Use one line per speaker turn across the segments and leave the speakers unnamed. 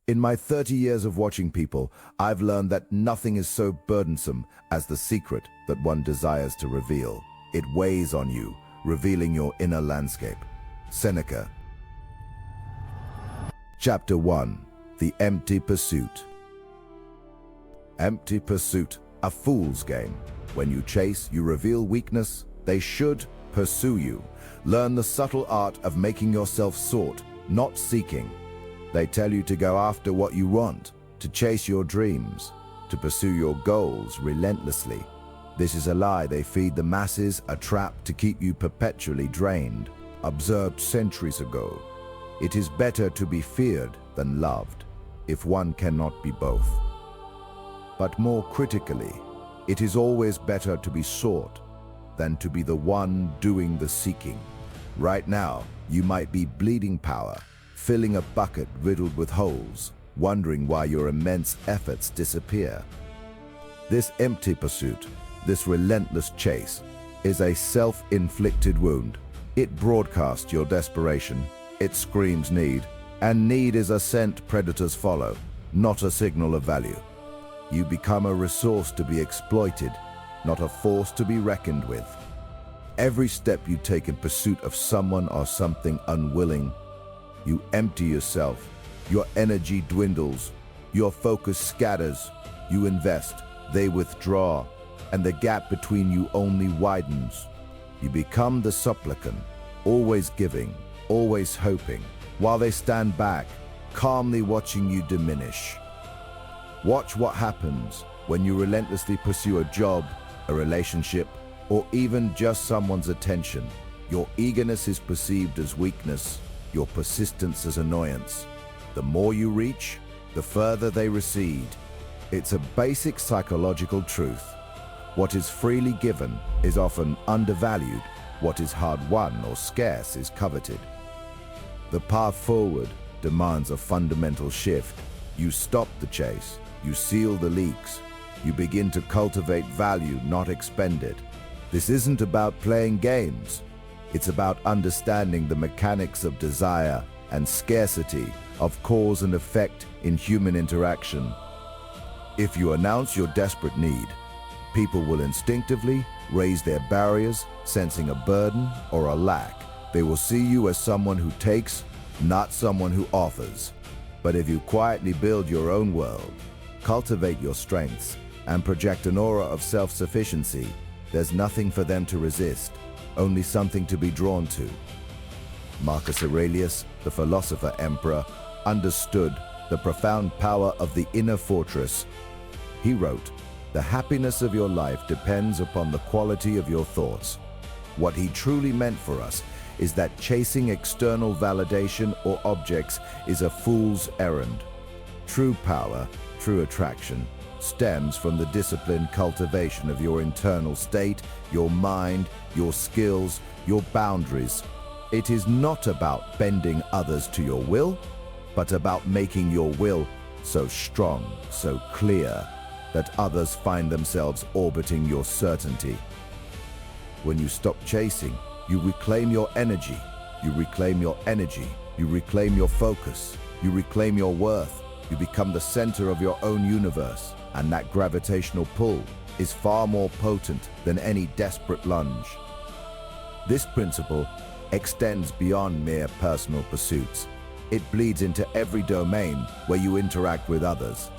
In my 30 years of watching people, I've learned that nothing is so burdensome as the secret that one desires to reveal. It weighs on you, revealing your inner landscape. Seneca. Chapter 1. The Empty Pursuit. Empty pursuit, a fool's game. When you chase, you reveal weakness. They should pursue you. Learn the subtle art of making yourself sought, not seeking. They tell you to go after what you want, to chase your dreams, to pursue your goals relentlessly. This is a lie they feed the masses, a trap to keep you perpetually drained. Observed centuries ago, it is better to be feared than loved, if one cannot be both. But more critically, it is always better to be sought than to be the one doing the seeking. Right now, you might be bleeding power, filling a bucket riddled with holes, wondering why your immense efforts disappear. This empty pursuit, this relentless chase, is a self-inflicted wound. It broadcasts your desperation, it screams need, and need is a scent predators follow, not a signal of value. You become a resource to be exploited, not a force to be reckoned with. Every step you take in pursuit of someone or something unwilling, you empty yourself, your energy dwindles, your focus scatters, you invest, they withdraw, and the gap between you only widens. You become the supplicant, always giving, always hoping, while they stand back, calmly watching you diminish. Watch what happens when you relentlessly pursue a job, a relationship, or even just someone's attention. Your eagerness is perceived as weakness, your persistence as annoyance. The more you reach, the further they recede. It's a basic psychological truth. What is freely given is often undervalued. What is hard-won or scarce is coveted. The path forward demands a fundamental shift. You stop the chase, you seal the leaks, you begin to cultivate value, not expend it. This isn't about playing games. It's about understanding the mechanics of desire and scarcity, of cause and effect in human interaction. If you announce your desperate need, people will instinctively raise their barriers, sensing a burden or a lack. They will see you as someone who takes, not someone who offers. But if you quietly build your own world, cultivate your strengths, and project an aura of self-sufficiency, there's nothing for them to resist, only something to be drawn to. Marcus Aurelius, the philosopher emperor, understood the profound power of the inner fortress. He wrote, "The happiness of your life depends upon the quality of your thoughts." What he truly meant for us is that chasing external validation or objects is a fool's errand. True power, true attraction, stems from the disciplined cultivation of your internal state, your mind, your skills, your boundaries. It is not about bending others to your will, but about making your will so strong, so clear, that others find themselves orbiting your certainty. When you stop chasing, you reclaim your energy. You reclaim your energy. You reclaim your focus. You reclaim your worth. You become the center of your own universe. And that gravitational pull is far more potent than any desperate lunge. This principle extends beyond mere personal pursuits. It bleeds into every domain where you interact with others.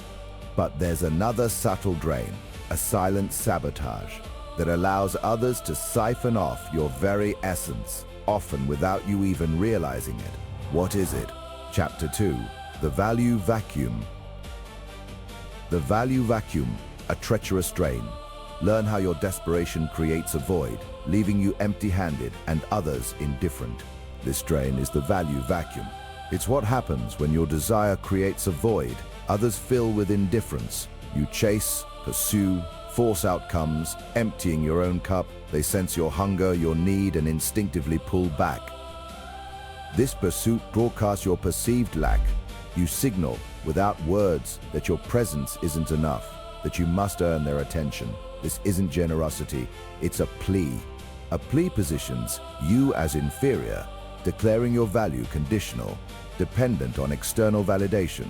But there's another subtle drain, a silent sabotage, that allows others to siphon off your very essence, often without you even realizing it. What is it? Chapter 2, The Value Vacuum. The value vacuum, a treacherous drain. Learn how your desperation creates a void, leaving you empty-handed and others indifferent. This drain is the value vacuum. It's what happens when your desire creates a void, others fill with indifference. You chase, pursue, force outcomes, emptying your own cup. They sense your hunger, your need, and instinctively pull back. This pursuit broadcasts your perceived lack. You signal, without words, that your presence isn't enough, that you must earn their attention. This isn't generosity, it's a plea. A plea positions you as inferior, declaring your value conditional, dependent on external validation.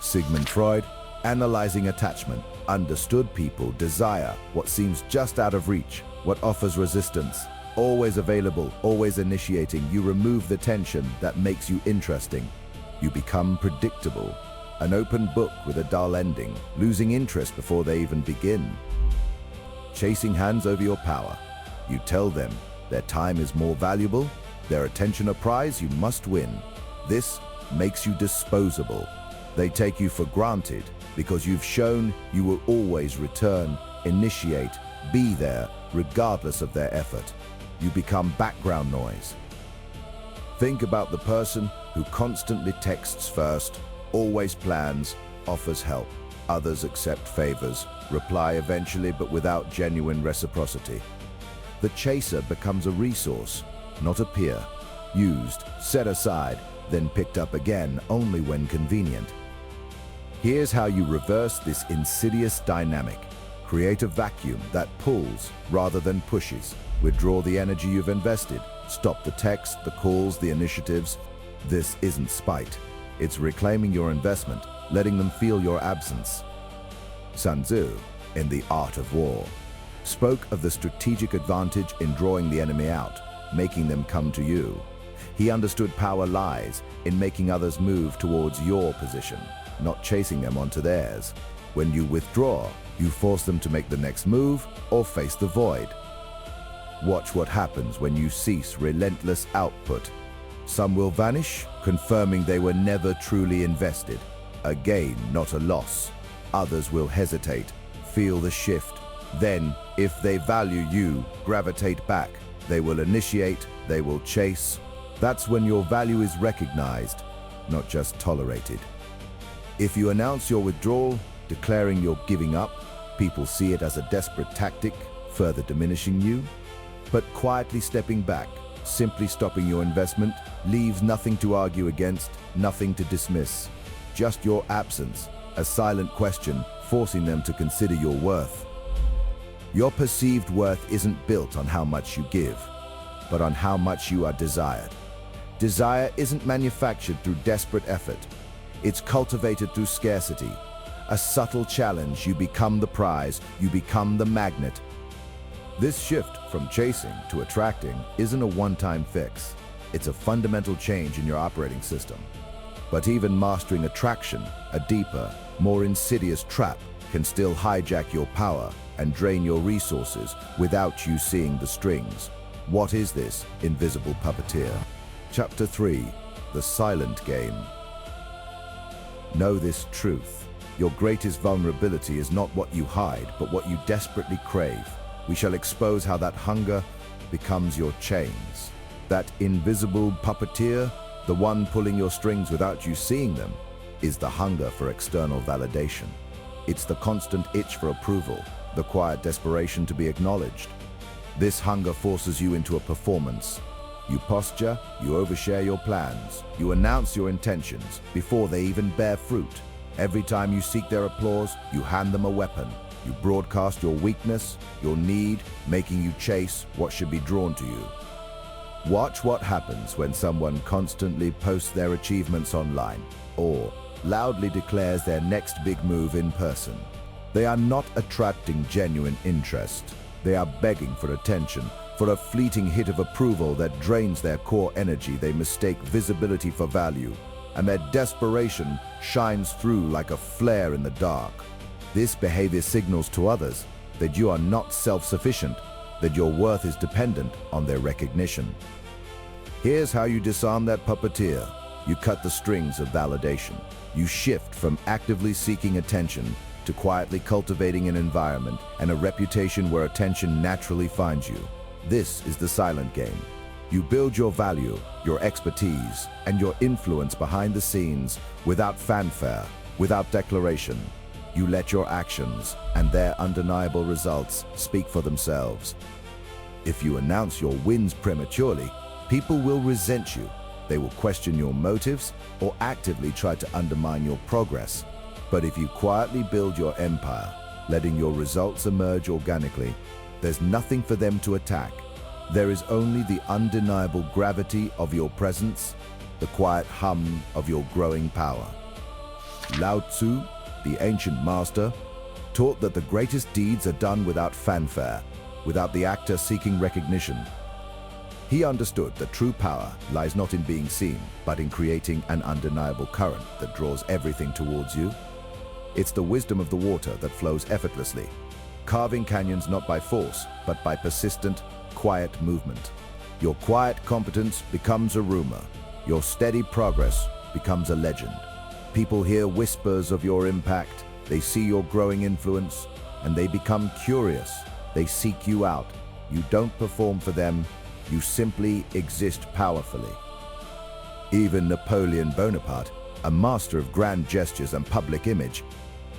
Sigmund Freud, analyzing attachment, understood people desire what seems just out of reach, what offers resistance. Always available, always initiating, you remove the tension that makes you interesting. You become predictable, an open book with a dull ending, losing interest before they even begin. Chasing hands over your power. You tell them their time is more valuable, their attention a prize you must win. This makes you disposable. They take you for granted because you've shown you will always return, initiate, be there, regardless of their effort. You become background noise. Think about the person who constantly texts first, always plans, offers help. Others accept favors, reply eventually but without genuine reciprocity. The chaser becomes a resource, not a peer. Used, set aside, then picked up again only when convenient. Here's how you reverse this insidious dynamic. Create a vacuum that pulls rather than pushes. Withdraw the energy you've invested. Stop the text, the calls, the initiatives. This isn't spite. It's reclaiming your investment, letting them feel your absence. Sun Tzu, in The Art of War, spoke of the strategic advantage in drawing the enemy out, making them come to you. He understood power lies in making others move towards your position, not chasing them onto theirs. When you withdraw, you force them to make the next move or face the void. Watch what happens when you cease relentless output. Some will vanish, confirming they were never truly invested. A gain, not a loss. Others will hesitate, feel the shift. Then, if they value you, gravitate back. They will initiate, they will chase. That's when your value is recognized, not just tolerated. If you announce your withdrawal, declaring you're giving up, people see it as a desperate tactic, further diminishing you. But quietly stepping back, simply stopping your investment, leaves nothing to argue against, nothing to dismiss. Just your absence, a silent question, forcing them to consider your worth. Your perceived worth isn't built on how much you give, but on how much you are desired. Desire isn't manufactured through desperate effort. It's cultivated through scarcity. A subtle challenge, you become the prize, you become the magnet. This shift from chasing to attracting isn't a one-time fix. It's a fundamental change in your operating system. But even mastering attraction, a deeper, more insidious trap, can still hijack your power and drain your resources without you seeing the strings. What is this invisible puppeteer? Chapter 3, The Silent Game. Know this truth. Your greatest vulnerability is not what you hide, but what you desperately crave. We shall expose how that hunger becomes your chains. That invisible puppeteer, the one pulling your strings without you seeing them, is the hunger for external validation. It's the constant itch for approval, the quiet desperation to be acknowledged. This hunger forces you into a performance. You posture, you overshare your plans, you announce your intentions before they even bear fruit. Every time you seek their applause, you hand them a weapon. You broadcast your weakness, your need, making you chase what should be drawn to you. Watch what happens when someone constantly posts their achievements online or loudly declares their next big move in person. They are not attracting genuine interest. They are begging for attention, for a fleeting hit of approval that drains their core energy. They mistake visibility for value, and their desperation shines through like a flare in the dark. This behavior signals to others that you are not self-sufficient, that your worth is dependent on their recognition. Here's how you disarm that puppeteer. You cut the strings of validation. You shift from actively seeking attention to quietly cultivating an environment and a reputation where attention naturally finds you. This is the silent game. You build your value, your expertise, and your influence behind the scenes without fanfare, without declaration. You let your actions and their undeniable results speak for themselves. If you announce your wins prematurely, people will resent you. They will question your motives or actively try to undermine your progress. But if you quietly build your empire, letting your results emerge organically, there's nothing for them to attack. There is only the undeniable gravity of your presence, the quiet hum of your growing power. Lao Tzu, the ancient master, taught that the greatest deeds are done without fanfare, without the actor seeking recognition. He understood that true power lies not in being seen, but in creating an undeniable current that draws everything towards you. It's the wisdom of the water that flows effortlessly, carving canyons not by force, but by persistent, quiet movement. Your quiet competence becomes a rumor. Your steady progress becomes a legend. People hear whispers of your impact, they see your growing influence, and they become curious. They seek you out. You don't perform for them, you simply exist powerfully. Even Napoleon Bonaparte, a master of grand gestures and public image,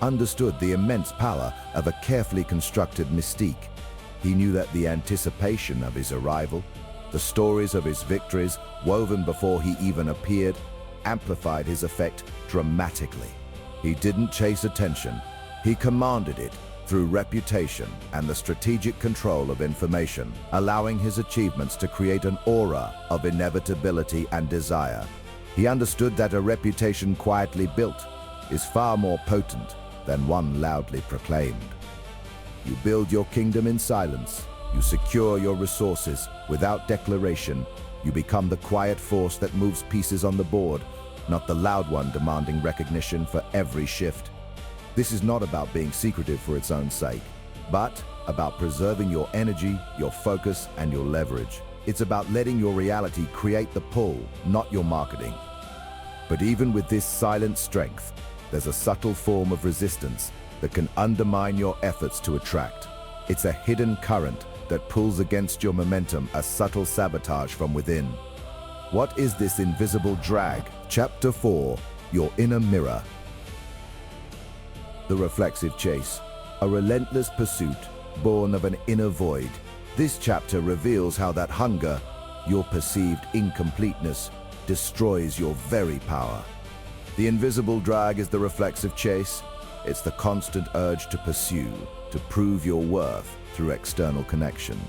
understood the immense power of a carefully constructed mystique. He knew that the anticipation of his arrival, the stories of his victories woven before he even appeared, amplified his effect dramatically. He didn't chase attention, he commanded it through reputation and the strategic control of information, allowing his achievements to create an aura of inevitability and desire. He understood that a reputation quietly built is far more potent than one loudly proclaimed. You build your kingdom in silence, you secure your resources without declaration, you become the quiet force that moves pieces on the board, not the loud one demanding recognition for every shift. This is not about being secretive for its own sake, but about preserving your energy, your focus, and your leverage. It's about letting your reality create the pull, not your marketing. But even with this silent strength, there's a subtle form of resistance that can undermine your efforts to attract. It's a hidden current that pulls against your momentum, a subtle sabotage from within. What is this invisible drag? Chapter 4, Your Inner Mirror. The reflexive chase, a relentless pursuit born of an inner void. This chapter reveals how that hunger, your perceived incompleteness, destroys your very power. The invisible drag is the reflexive chase. It's the constant urge to pursue, to prove your worth through external connection.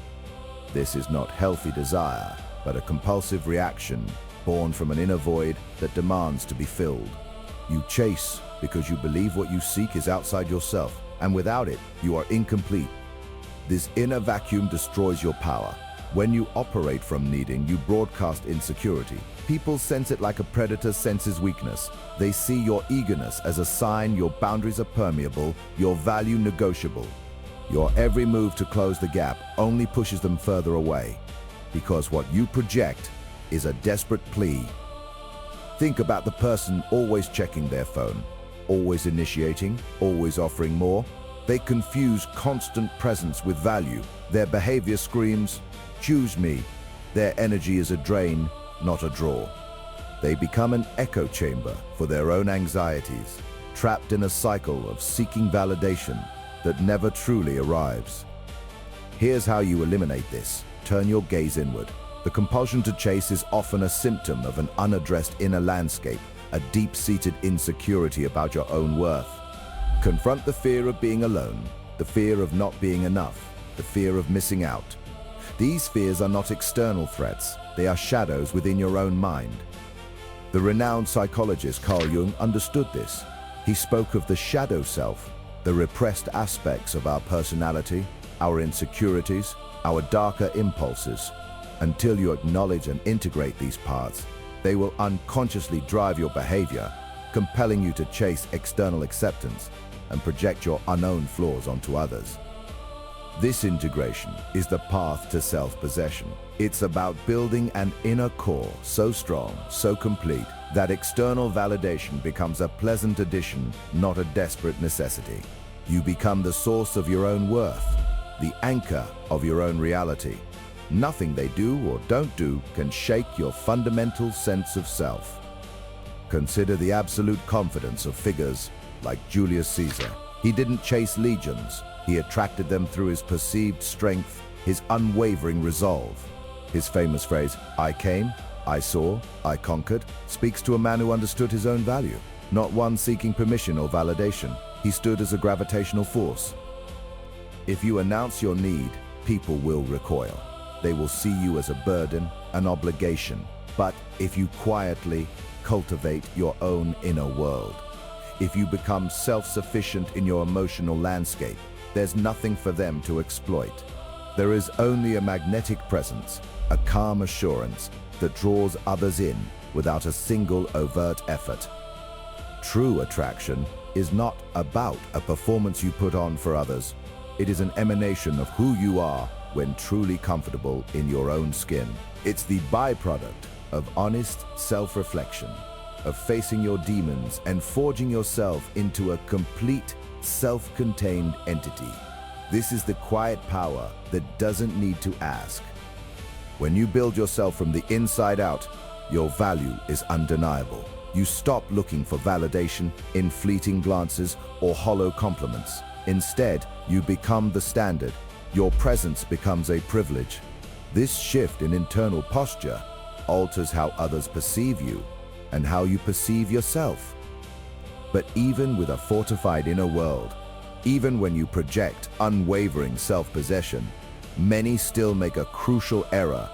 This is not healthy desire, but a compulsive reaction born from an inner void that demands to be filled. You chase because you believe what you seek is outside yourself, and without it, you are incomplete. This inner vacuum destroys your power. When you operate from needing, you broadcast insecurity. People sense it like a predator senses weakness. They see your eagerness as a sign your boundaries are permeable, your value negotiable. Your every move to close the gap only pushes them further away, because what you project is a desperate plea. Think about the person always checking their phone, always initiating, always offering more. They confuse constant presence with value. Their behavior screams, "Choose me." Their energy is a drain, not a draw. They become an echo chamber for their own anxieties, trapped in a cycle of seeking validation that never truly arrives. Here's how you eliminate this. Turn your gaze inward. The compulsion to chase is often a symptom of an unaddressed inner landscape, a deep-seated insecurity about your own worth. Confront the fear of being alone, the fear of not being enough, the fear of missing out. These fears are not external threats, they are shadows within your own mind. The renowned psychologist Carl Jung understood this. He spoke of the shadow self, the repressed aspects of our personality, our insecurities, our darker impulses. Until you acknowledge and integrate these parts, they will unconsciously drive your behavior, compelling you to chase external acceptance and project your unknown flaws onto others. This integration is the path to self-possession. It's about building an inner core so strong, so complete, that external validation becomes a pleasant addition, not a desperate necessity. You become the source of your own worth, the anchor of your own reality. Nothing they do or don't do can shake your fundamental sense of self. Consider the absolute confidence of figures like Julius Caesar. He didn't chase legions. He attracted them through his perceived strength, his unwavering resolve. His famous phrase, "I came, I saw, I conquered," speaks to a man who understood his own value, not one seeking permission or validation. He stood as a gravitational force. If you announce your need, people will recoil. They will see you as a burden, an obligation. But if you quietly cultivate your own inner world, If you become self-sufficient in your emotional landscape, there's nothing for them to exploit. There is only a magnetic presence, a calm assurance that draws others in without a single overt effort. True attraction is not about a performance you put on for others. It is an emanation of who you are when truly comfortable in your own skin. It's the byproduct of honest self-reflection, of facing your demons and forging yourself into a complete, self-contained entity. This is the quiet power that doesn't need to ask. When you build yourself from the inside out, your value is undeniable. You stop looking for validation in fleeting glances or hollow compliments. Instead, you become the standard. Your presence becomes a privilege. This shift in internal posture alters how others perceive you and how you perceive yourself. But even with a fortified inner world, even when you project unwavering self-possession, many still make a crucial error.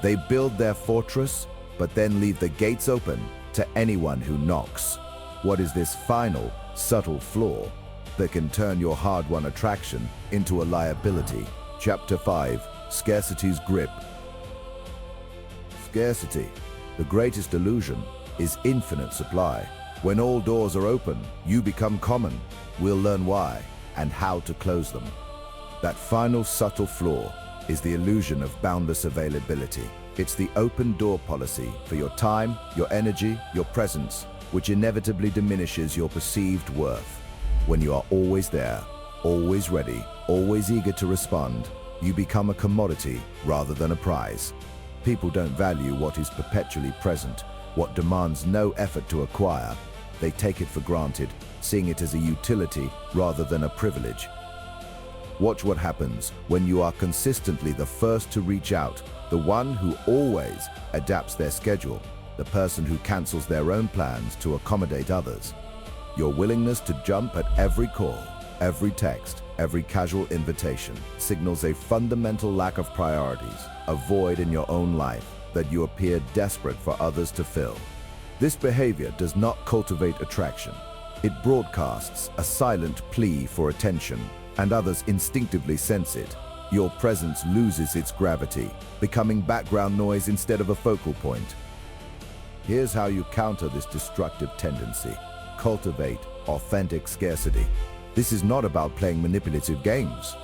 They build their fortress, but then leave the gates open to anyone who knocks. What is this final, subtle flaw that can turn your hard-won attraction into a liability? Chapter 5, Scarcity's Grip. Scarcity, the greatest illusion, is infinite supply. When all doors are open, you become common. We'll learn why and how to close them. That final subtle flaw is the illusion of boundless availability. It's the open door policy for your time, your energy, your presence, which inevitably diminishes your perceived worth. When you are always there, always ready, always eager to respond, you become a commodity rather than a prize. People don't value what is perpetually present, what demands no effort to acquire. They take it for granted, seeing it as a utility rather than a privilege. Watch what happens when you are consistently the first to reach out, the one who always adapts their schedule, the person who cancels their own plans to accommodate others. Your willingness to jump at every call, every text, every casual invitation signals a fundamental lack of priorities, a void in your own life that you appear desperate for others to fill. This behavior does not cultivate attraction. It broadcasts a silent plea for attention, and others instinctively sense it. Your presence loses its gravity, becoming background noise instead of a focal point. Here's how you counter this destructive tendency. Cultivate authentic scarcity. This is not about playing manipulative games.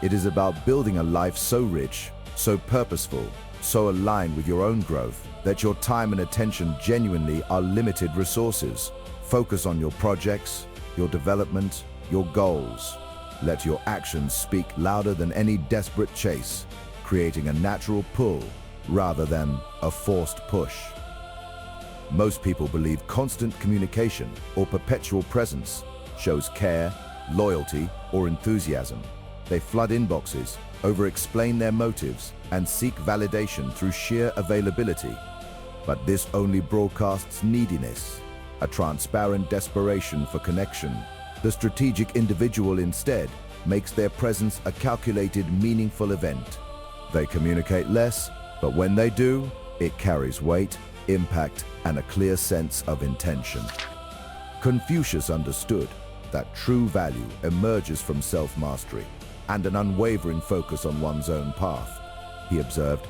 It is about building a life so rich, so purposeful, so aligned with your own growth that your time and attention genuinely are limited resources. Focus on your projects, your development, your goals. Let your actions speak louder than any desperate chase, creating a natural pull rather than a forced push. Most people believe constant communication or perpetual presence shows care, loyalty, or enthusiasm. They flood inboxes, over-explain their motives, and seek validation through sheer availability. But this only broadcasts neediness, a transparent desperation for connection. The strategic individual instead makes their presence a calculated, meaningful event. They communicate less, but when they do, it carries weight, impact, and a clear sense of intention. Confucius understood that true value emerges from self-mastery and an unwavering focus on one's own path. He observed,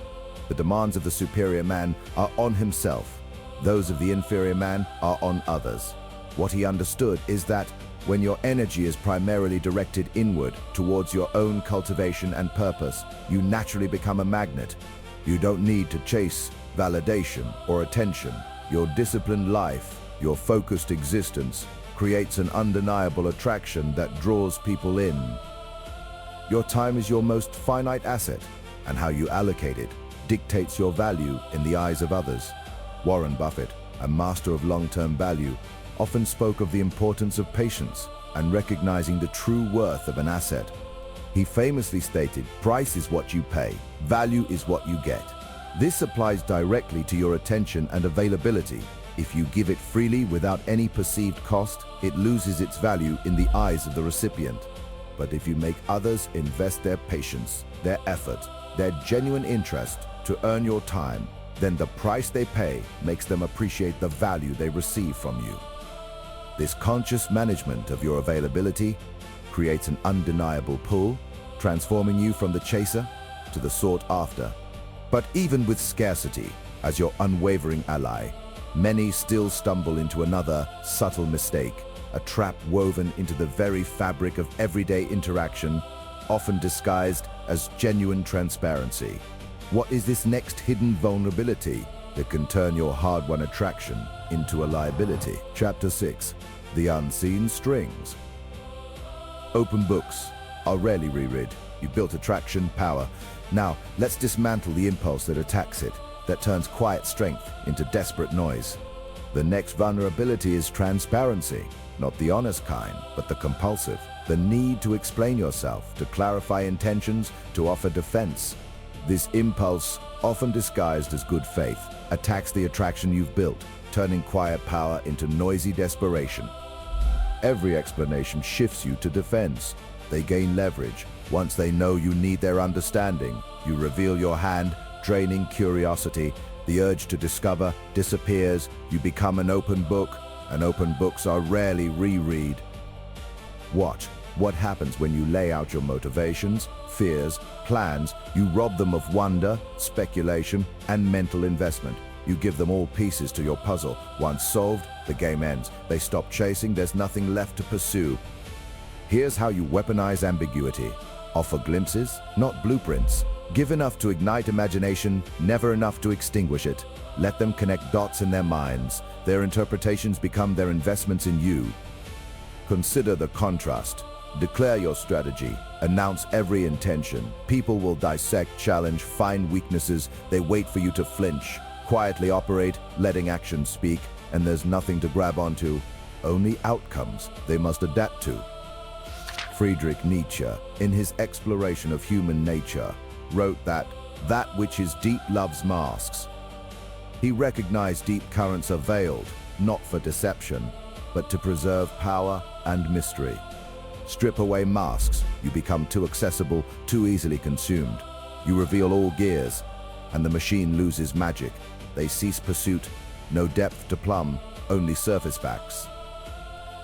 the demands of the superior man are on himself. Those of the inferior man are on others. What he understood is that when your energy is primarily directed inward towards your own cultivation and purpose, you naturally become a magnet. You don't need to chase validation or attention. Your disciplined life, your focused existence, creates an undeniable attraction that draws people in. Your time is your most finite asset, and how you allocate it dictates your value in the eyes of others. Warren Buffett, a master of long-term value, often spoke of the importance of patience and recognizing the true worth of an asset. He famously stated, "Price is what you pay, value is what you get." This applies directly to your attention and availability. If you give it freely without any perceived cost, it loses its value in the eyes of the recipient. But if you make others invest their patience, their effort, their genuine interest to earn your time, then the price they pay makes them appreciate the value they receive from you. This conscious management of your availability creates an undeniable pull, transforming you from the chaser to the sought after. But even with scarcity as your unwavering ally, many still stumble into another subtle mistake, a trap woven into the very fabric of everyday interaction, often disguised as genuine transparency. What is this next hidden vulnerability that can turn your hard-won attraction into a liability? Chapter 6. The Unseen Strings. Open books are rarely reread. You built attraction, power. Now, let's dismantle the impulse that attacks it, that turns quiet strength into desperate noise. The next vulnerability is transparency, not the honest kind, but the compulsive. The need to explain yourself, to clarify intentions, to offer defense. This impulse, often disguised as good faith, attacks the attraction you've built, turning quiet power into noisy desperation. Every explanation shifts you to defense. They gain leverage. Once they know you need their understanding, you reveal your hand, draining curiosity. The urge to discover disappears. You become an open book, and open books are rarely reread. Watch what happens when you lay out your motivations, fears, plans. You rob them of wonder, speculation, and mental investment. You give them all pieces to your puzzle. Once solved, the game ends. They stop chasing, there's nothing left to pursue. Here's how you weaponize ambiguity. Offer glimpses, not blueprints. Give enough to ignite imagination, never enough to extinguish it. Let them connect dots in their minds. Their interpretations become their investments in you. Consider the contrast. Declare your strategy. Announce every intention. People will dissect, challenge, find weaknesses. They wait for you to flinch. Quietly operate, letting actions speak, and there's nothing to grab onto, only outcomes they must adapt to. Friedrich Nietzsche, in his exploration of human nature, wrote that which is deep loves masks. He recognized deep currents are veiled, not for deception, but to preserve power and mystery. Strip away masks, you become too accessible, too easily consumed. You reveal all gears, and the machine loses magic. They cease pursuit, no depth to plumb, only surface facts.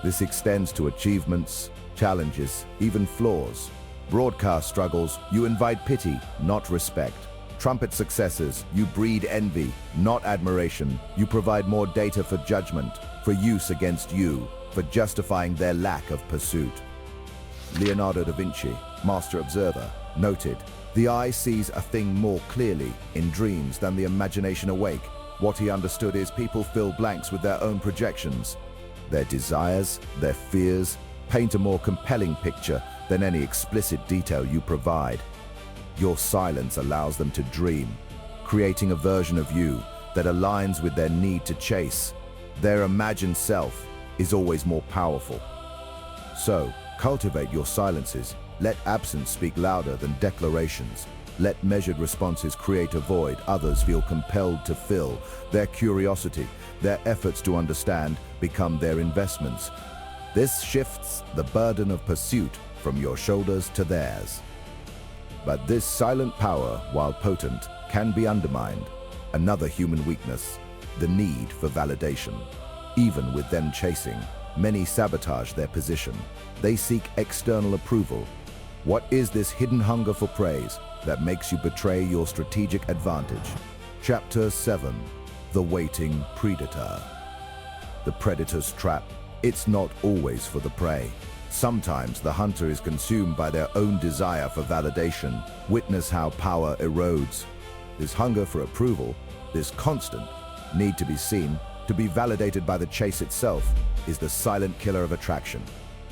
This extends to achievements, challenges, even flaws. Broadcast struggles, you invite pity, not respect. Trumpet successes, you breed envy, not admiration. You provide more data for judgment, for use against you, for justifying their lack of pursuit. Leonardo da Vinci, master observer, noted, "The eye sees a thing more clearly in dreams than the imagination awake." What he understood is people fill blanks with their own projections. Their desires, their fears, paint a more compelling picture than any explicit detail you provide. Your silence allows them to dream, creating a version of you that aligns with their need to chase. Their imagined self is always more powerful. So, cultivate your silences. Let absence speak louder than declarations. Let measured responses create a void others feel compelled to fill. Their curiosity, their efforts to understand, become their investments. This shifts the burden of pursuit from your shoulders to theirs. But this silent power, while potent, can be undermined. Another human weakness, the need for validation. Even with them chasing, many sabotage their position. They seek external approval. What is this hidden hunger for praise that makes you betray your strategic advantage? Chapter 7. The Waiting Predator. The predator's trap. It's not always for the prey. Sometimes the hunter is consumed by their own desire for validation. Witness how power erodes. This hunger for approval, this constant need to be seen, to be validated by the chase itself, is the silent killer of attraction.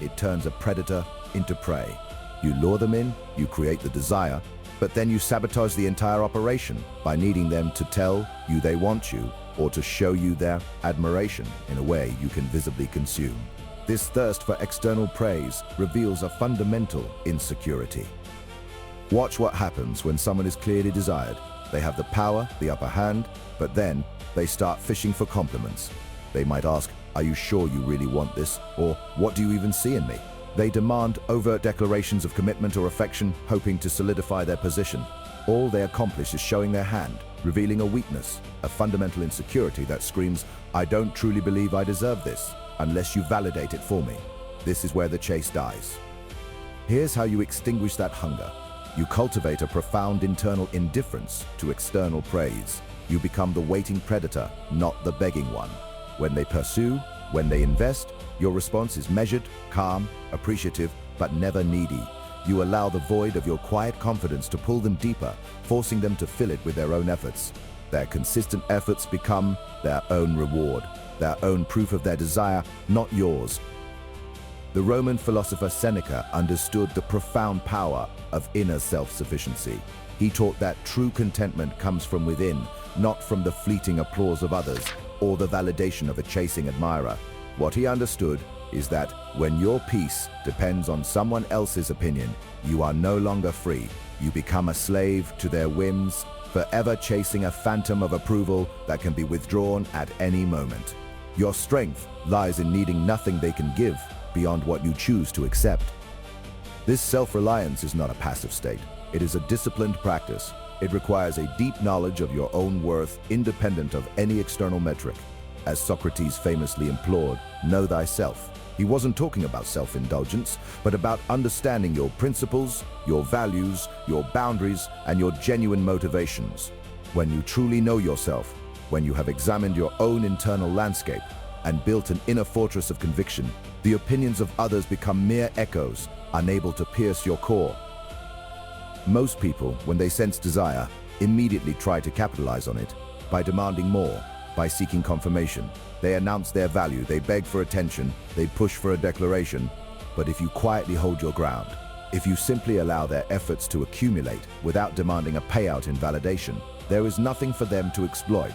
It turns a predator into prey. You lure them in, you create the desire, but then you sabotage the entire operation by needing them to tell you they want you or to show you their admiration in a way you can visibly consume. This thirst for external praise reveals a fundamental insecurity. Watch what happens when someone is clearly desired. They have the power, the upper hand, but then they start fishing for compliments. They might ask, "Are you sure you really want this?" Or, "What do you even see in me?" They demand overt declarations of commitment or affection, hoping to solidify their position. All they accomplish is showing their hand, revealing a weakness, a fundamental insecurity that screams, "I don't truly believe I deserve this." unless you validate it for me. This is where the chase dies. Here's how you extinguish that hunger. You cultivate a profound internal indifference to external praise. You become the waiting predator, not the begging one. When they pursue, when they invest, your response is measured, calm, appreciative, but never needy. You allow the void of your quiet confidence to pull them deeper, forcing them to fill it with their own efforts. Their consistent efforts become their own reward, their own proof of their desire, not yours. The Roman philosopher Seneca understood the profound power of inner self-sufficiency. He taught that true contentment comes from within, not from the fleeting applause of others or the validation of a chasing admirer. What he understood is that when your peace depends on someone else's opinion, you are no longer free. You become a slave to their whims, forever chasing a phantom of approval that can be withdrawn at any moment. Your strength lies in needing nothing they can give beyond what you choose to accept. This self-reliance is not a passive state. It is a disciplined practice. It requires a deep knowledge of your own worth, independent of any external metric. As Socrates famously implored, know thyself. He wasn't talking about self-indulgence, but about understanding your principles, your values, your boundaries, and your genuine motivations. When you truly know yourself, when you have examined your own internal landscape and built an inner fortress of conviction, the opinions of others become mere echoes, unable to pierce your core. Most people, when they sense desire, immediately try to capitalize on it by demanding more, by seeking confirmation. They announce their value, they beg for attention, they push for a declaration. But if you quietly hold your ground, if you simply allow their efforts to accumulate without demanding a payout in validation, there is nothing for them to exploit.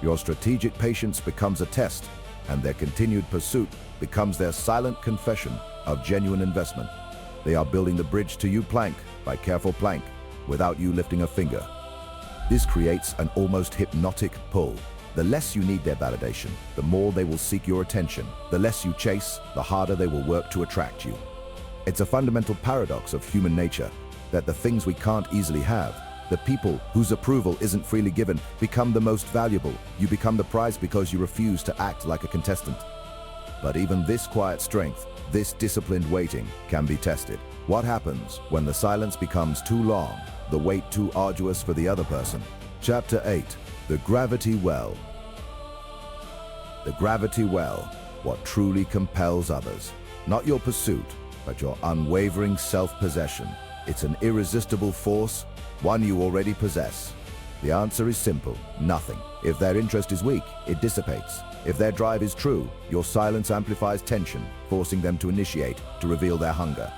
Your strategic patience becomes a test, and their continued pursuit becomes their silent confession of genuine investment. They are building the bridge to you plank by careful plank, without you lifting a finger. This creates an almost hypnotic pull. The less you need their validation, the more they will seek your attention. The less you chase, the harder they will work to attract you. It's a fundamental paradox of human nature that the things we can't easily have, the people whose approval isn't freely given, become the most valuable. You become the prize because you refuse to act like a contestant. But even this quiet strength, this disciplined waiting, can be tested. What happens when the silence becomes too long, the wait too arduous for the other person? Chapter 8. The Gravity Well. The gravity well, what truly compels others. Not your pursuit, but your unwavering self-possession. It's an irresistible force, one you already possess. The answer is simple: nothing. If their interest is weak, it dissipates. If their drive is true, your silence amplifies tension, forcing them to initiate, to reveal their hunger.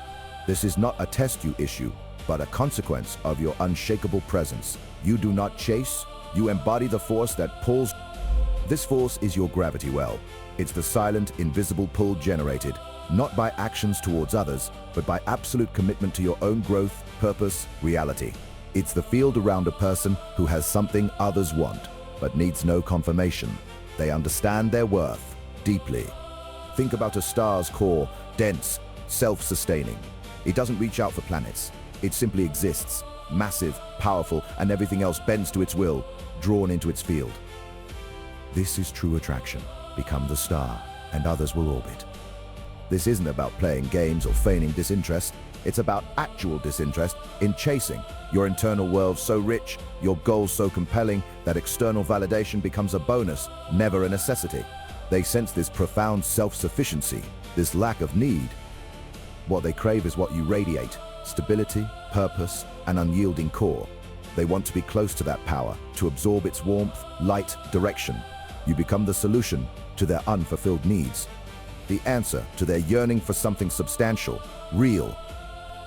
This is not a test you issue, but a consequence of your unshakable presence. You do not chase, you embody the force that pulls. This force is your gravity well. It's the silent, invisible pull generated, not by actions towards others, but by absolute commitment to your own growth, purpose, reality. It's the field around a person who has something others want, but needs no confirmation. They understand their worth deeply. Think about a star's core, dense, self-sustaining. It doesn't reach out for planets. It simply exists, massive, powerful, and everything else bends to its will, drawn into its field. This is true attraction. Become the star, and others will orbit. This isn't about playing games or feigning disinterest. It's about actual disinterest in chasing your internal world so rich, your goals so compelling, that external validation becomes a bonus, never a necessity. They sense this profound self-sufficiency, this lack of need. What they crave is what you radiate: stability, purpose, an unyielding core. They want to be close to that power, to absorb its warmth, light, direction. You become the solution to their unfulfilled needs, the answer to their yearning for something substantial, real.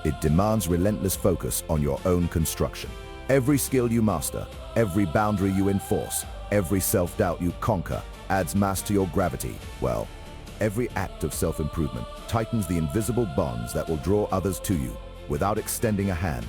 It demands relentless focus on your own construction. Every skill you master, every boundary you enforce, every self-doubt you conquer adds mass to your gravity well. Every act of self-improvement tightens the invisible bonds that will draw others to you without extending a hand.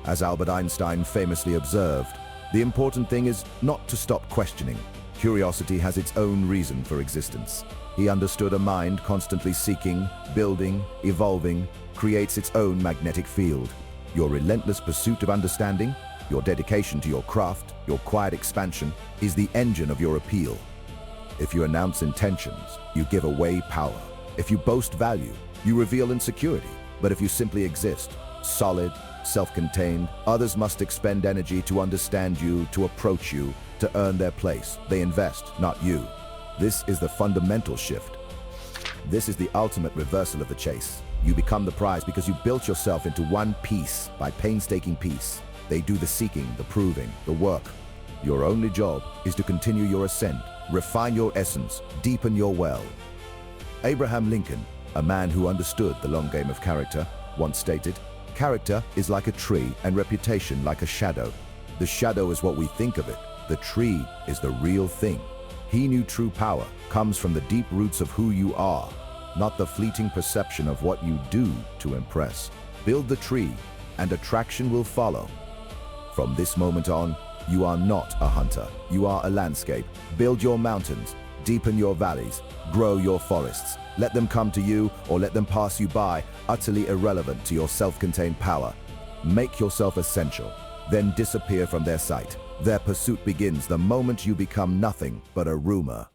As Albert Einstein famously observed, the important thing is not to stop questioning. Curiosity has its own reason for existence. He understood a mind constantly seeking, building, evolving, creates its own magnetic field. Your relentless pursuit of understanding, your dedication to your craft, your quiet expansion, is the engine of your appeal. If you announce intentions, you give away power. If you boast value, you reveal insecurity. But if you simply exist, solid, self-contained, others must expend energy to understand you, to approach you, to earn their place. They invest, not you. This is the fundamental shift. This is the ultimate reversal of the chase. You become the prize because you built yourself into one piece by painstaking piece. They do the seeking, the proving, the work. Your only job is to continue your ascent, refine your essence, deepen your well. Abraham Lincoln, a man who understood the long game of character, once stated, "Character is like a tree and reputation like a shadow. The shadow is what we think of it. The tree is the real thing." He knew true power comes from the deep roots of who you are, not the fleeting perception of what you do to impress. Build the tree, and attraction will follow. From this moment on, you are not a hunter. You are a landscape. Build your mountains, deepen your valleys, grow your forests. Let them come to you or let them pass you by, utterly irrelevant to your self-contained power. Make yourself essential, then disappear from their sight. Their pursuit begins the moment you become nothing but a rumor.